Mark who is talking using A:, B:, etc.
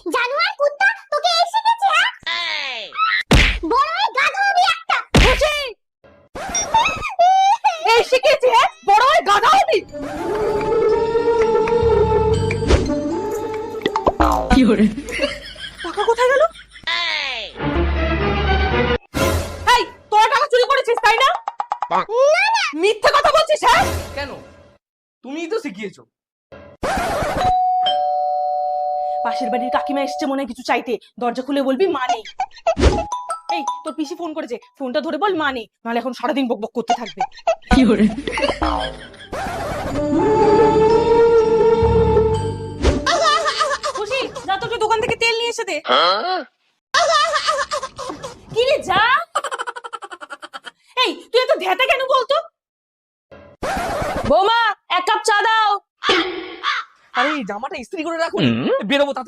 A: জানোয়ার কুত্তা তোকে এই শিখেছে হ্যাঁ বড় হয়ে গাধা হবি একটা
B: খুশি এই শিখেছে হ্যাঁ বড় হয়ে গাধা হবি কি হরে টাকা কোথায় গেল এই তোরা টাকা চুরি করেছিস তাই না
A: না না
B: মিথ্যে কথা বলছিস হ্যাঁ
C: কেন তুমিই তো শিখিয়েছো।
B: পাশের বাড়ির কাকিমা এসেছে মনে হয় কিছু চাইতে দরজা খুলে বলবি মা নেই এই তোর পিসি ফোন করেছে ফোনটা ধরে বল মা নেই নাহলে এখন সারাদিন বকবক করতে থাকবে কি করে খুশি যা তোকে দোকান থেকে তেল নিয়ে এসে দে কি রে যা এই তুই এত ধ্যাতা কেন বলতো বৌমা এক কাপ চা দাও
C: আরে এই জামাটা ইস্ত্রি করে রাখুন বেরোবো তাতে